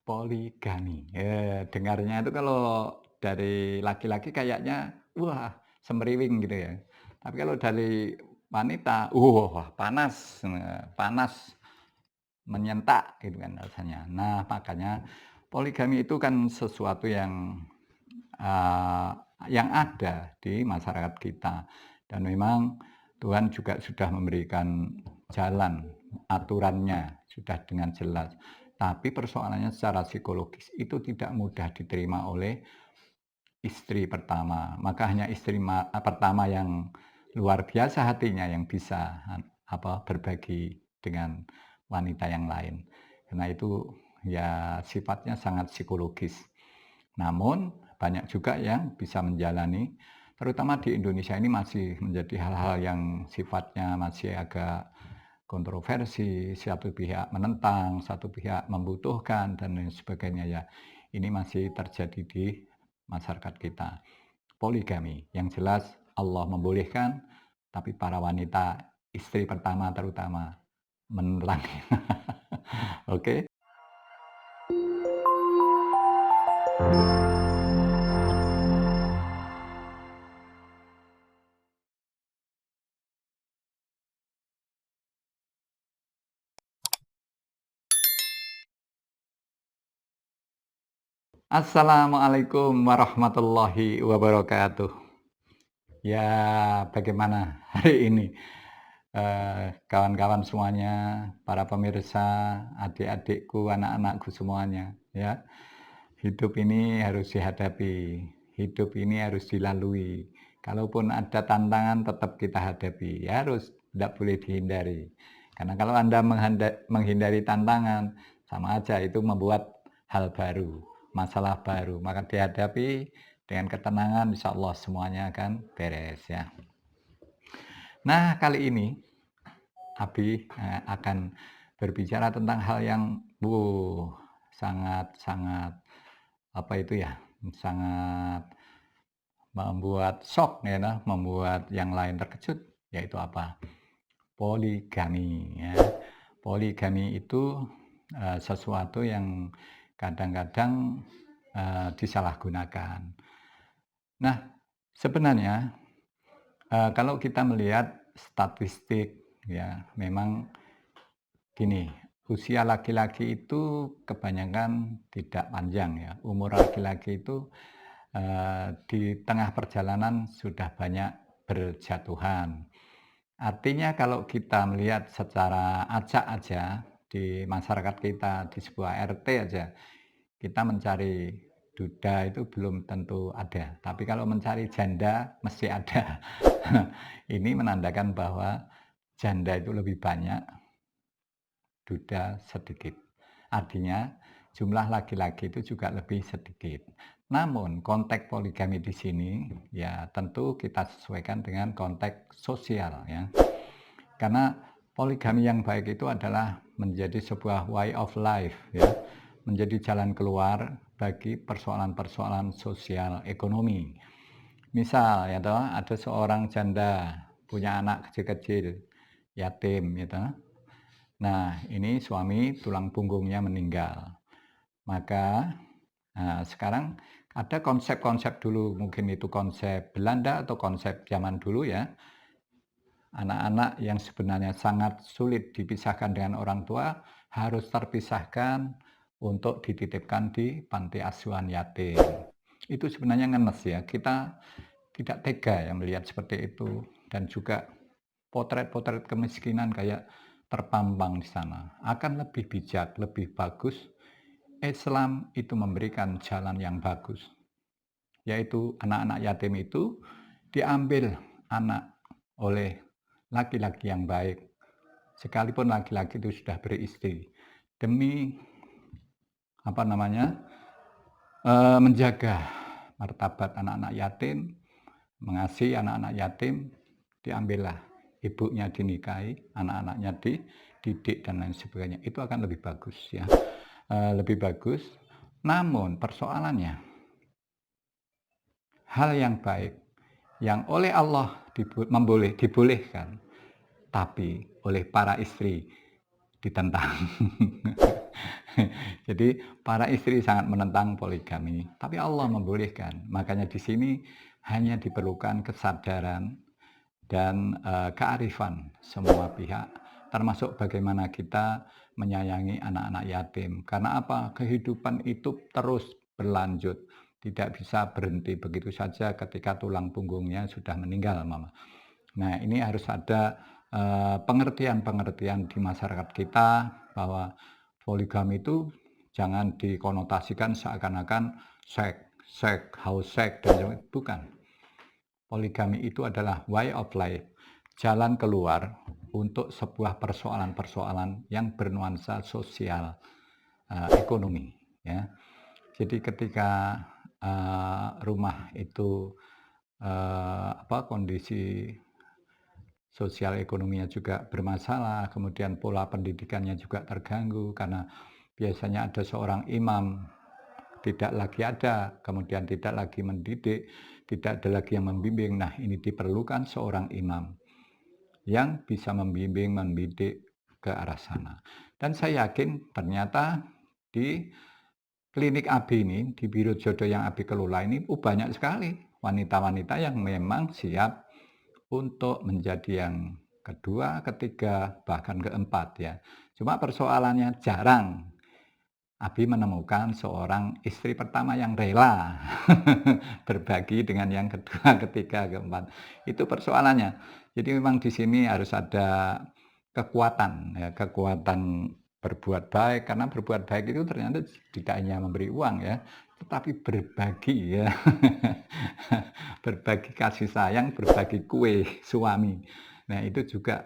Poligami. Dengarnya itu kalau dari laki-laki kayaknya, wah semriwing gitu ya. Tapi kalau dari wanita, wah panas, panas, menyentak gitu kan rasanya. Nah makanya poligami itu kan sesuatu eee, yang ada di masyarakat kita dan memang Tuhan juga sudah memberikan jalan, aturannya sudah dengan jelas. Tapi persoalannya secara psikologis itu tidak mudah diterima oleh istri pertama. Maka hanya pertama yang luar biasa hatinya yang bisa berbagi dengan wanita yang lain. Karena itu ya sifatnya sangat psikologis. Namun banyak juga yang bisa menjalani, terutama di Indonesia ini masih menjadi hal-hal yang sifatnya masih agak kontroversi, satu pihak menentang, satu pihak membutuhkan, dan lain sebagainya ya. Ini masih terjadi di masyarakat kita. Poligami, yang jelas Allah membolehkan, tapi para wanita, istri pertama terutama, menentang. Oke. Assalamualaikum warahmatullahi wabarakatuh. Ya, bagaimana hari ini? Kawan-kawan semuanya, para pemirsa, adik-adikku, anak-anakku semuanya, ya. Hidup ini harus dihadapi, hidup ini harus dilalui. Kalaupun ada tantangan tetap kita hadapi, ya harus, tidak boleh dihindari. Karena kalau Anda menghindari tantangan, sama aja itu membuat hal baru, masalah baru. Maka dihadapi dengan ketenangan, insya Allah semuanya akan beres ya. Nah, kali ini Abi akan berbicara tentang hal yang sangat-sangat apa itu ya, sangat membuat shock ya, nah, membuat yang lain terkejut, yaitu apa? Poligami ya. Poligami itu sesuatu yang kadang-kadang disalahgunakan. Nah, sebenarnya kalau kita melihat statistik ya, memang gini, usia laki-laki itu kebanyakan tidak panjang ya. Umur laki-laki itu di tengah perjalanan sudah banyak berjatuhan. Artinya kalau kita melihat secara acak aja di masyarakat kita, di sebuah RT aja, kita mencari duda itu belum tentu ada. Tapi kalau mencari janda mesti ada. Ini menandakan bahwa janda itu lebih banyak, duda sedikit. Artinya jumlah laki-laki itu juga lebih sedikit. Namun konteks poligami di sini ya tentu kita sesuaikan dengan konteks sosial ya. Karena poligami yang baik itu adalah menjadi sebuah way of life ya, menjadi jalan keluar bagi persoalan-persoalan sosial ekonomi. Misal ya toh, ada seorang janda punya anak kecil-kecil yatim ya toh. Nah, ini suami tulang punggungnya meninggal. Maka sekarang ada konsep-konsep dulu, mungkin itu konsep Belanda atau konsep zaman dulu ya. Anak-anak yang sebenarnya sangat sulit dipisahkan dengan orang tua harus terpisahkan untuk dititipkan di panti asuhan yatim. Itu sebenarnya ngenes ya, kita tidak tega ya melihat seperti itu, dan juga potret-potret kemiskinan kayak terpampang di sana. Akan lebih bijak, lebih bagus Islam itu memberikan jalan yang bagus, yaitu anak-anak yatim itu diambil anak oleh laki-laki yang baik, sekalipun laki-laki itu sudah beristri, demi menjaga martabat anak-anak yatim, mengasihi anak-anak yatim, diambillah ibunya dinikahi, anak-anaknya dididik dan lain sebagainya. Itu akan lebih bagus ya, lebih bagus. Namun persoalannya, hal yang baik yang oleh Allah dibolehkan, tapi oleh para istri ditentang. Jadi para istri sangat menentang poligami, tapi Allah membolehkan. Makanya di sini hanya diperlukan kesadaran dan kearifan semua pihak, termasuk bagaimana kita menyayangi anak-anak yatim. Karena apa? Kehidupan itu terus berlanjut, tidak bisa berhenti begitu saja ketika tulang punggungnya sudah meninggal, Mama. Nah, ini harus ada pengertian-pengertian di masyarakat kita bahwa poligami itu jangan dikonotasikan seakan-akan seks, haus seks, dan sebagainya. Bukan. Poligami itu adalah way of life, jalan keluar untuk sebuah persoalan-persoalan yang bernuansa sosial, ekonomi, ya. Jadi ketika rumah itu kondisi sosial ekonominya juga bermasalah, kemudian pola pendidikannya juga terganggu karena biasanya ada seorang imam, tidak lagi ada, kemudian tidak lagi mendidik, tidak ada lagi yang membimbing. Nah, ini diperlukan seorang imam yang bisa membimbing, mendidik ke arah sana. Dan saya yakin ternyata di klinik AB ini, di Biro Jodoh yang AB kelola ini, banyak sekali wanita-wanita yang memang siap untuk menjadi yang kedua, ketiga, bahkan keempat ya. Cuma persoalannya jarang Abi menemukan seorang istri pertama yang rela berbagi dengan yang kedua, ketiga, keempat. Itu persoalannya. Jadi memang di sini harus ada kekuatan, ya, kekuatan berbuat baik. Karena berbuat baik itu ternyata tidak hanya memberi uang ya, tetapi berbagi ya. Berbagi kasih sayang, berbagi kue suami. Nah, itu juga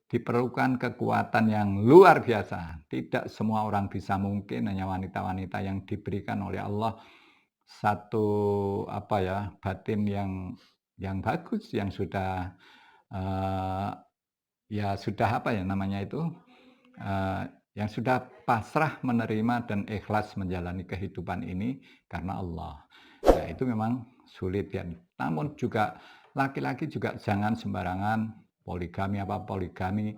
diperlukan kekuatan yang luar biasa. Tidak semua orang bisa, mungkin hanya wanita-wanita yang diberikan oleh Allah satu batin yang bagus, yang sudah uh, yang sudah pasrah menerima dan ikhlas menjalani kehidupan ini karena Allah. Nah, itu memang sulit ya. Namun juga laki-laki juga jangan sembarangan poligami,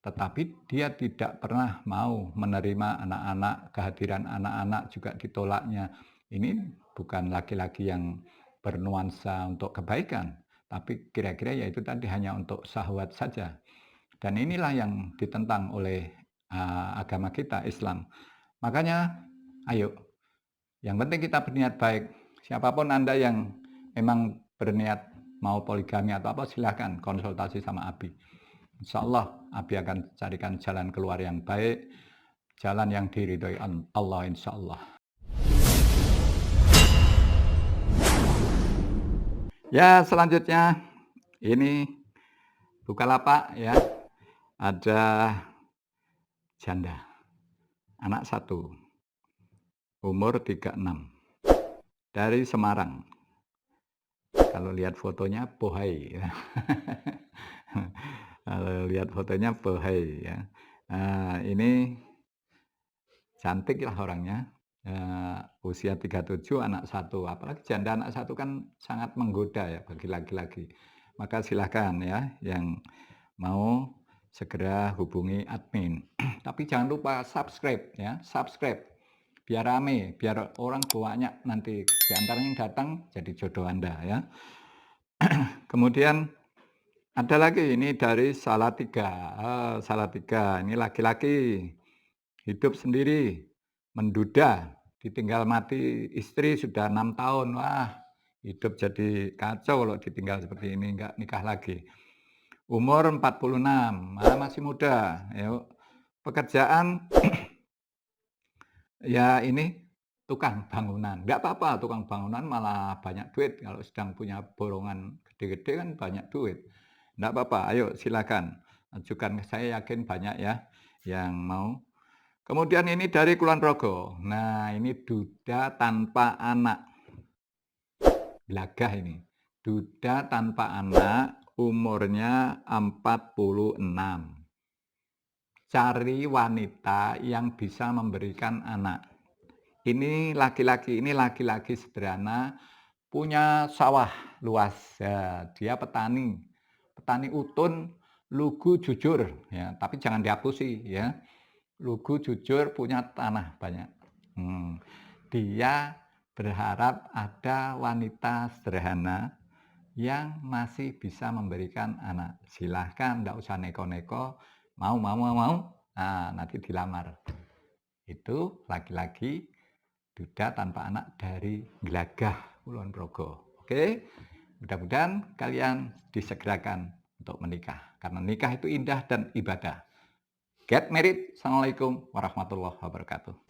tetapi dia tidak pernah mau menerima anak-anak, kehadiran anak-anak juga ditolaknya. Ini bukan laki-laki yang bernuansa untuk kebaikan, tapi kira-kira yaitu tadi hanya untuk syahwat saja. Dan inilah yang ditentang oleh agama kita, Islam. Makanya, ayo, yang penting kita berniat baik. Siapapun Anda yang memang berniat mau poligami atau apa, silahkan konsultasi sama Abi. Insya Allah, Abi akan carikan jalan keluar yang baik, jalan yang diridhoi Allah, insya Allah. Ya, selanjutnya ini Bukalapak ya, ada janda, anak 1, umur 36, dari Semarang. Kalau lihat fotonya bohai ya. Kalau lihat fotonya bohai ya. Ini cantik lah orangnya. Usia 37, anak 1. Apalagi janda anak 1 kan sangat menggoda ya bagi laki-laki. Maka silahkan ya yang mau segera hubungi admin. Tapi jangan lupa subscribe ya, subscribe. Biar rame, biar orang banyak nanti diantara yang datang jadi jodoh Anda ya. Kemudian ada lagi ini dari Salatiga. Salatiga ini laki-laki, hidup sendiri, menduda, ditinggal mati istri sudah 6 tahun. Wah, hidup jadi kacau kalau ditinggal seperti ini, enggak nikah lagi. Umur 46, masih muda. Yuk. Pekerjaan ya ini tukang bangunan. Enggak apa-apa, tukang bangunan malah banyak duit. Kalau sedang punya borongan gede-gede kan banyak duit. Enggak apa-apa, ayo silakan. Ajukan, saya yakin banyak ya yang mau. Kemudian ini dari Kulon Progo. Nah, ini duda tanpa anak. Lagah ini. Duda tanpa anak, umurnya 46. Cari wanita yang bisa memberikan anak. Ini laki-laki sederhana, punya sawah luas. Ya, dia petani utun, lugu, jujur. Ya, tapi jangan dihapusi ya. lugu, jujur, punya tanah banyak. Dia berharap ada wanita sederhana yang masih bisa memberikan anak. Silahkan, ndak usah neko-neko, mau, nah nanti dilamar. Itu laki-laki duda tanpa anak dari Glagah, Kulon Progo. Oke, mudah-mudahan kalian disegerakan untuk menikah. Karena nikah itu indah dan ibadah. Get married. Assalamualaikum warahmatullahi wabarakatuh.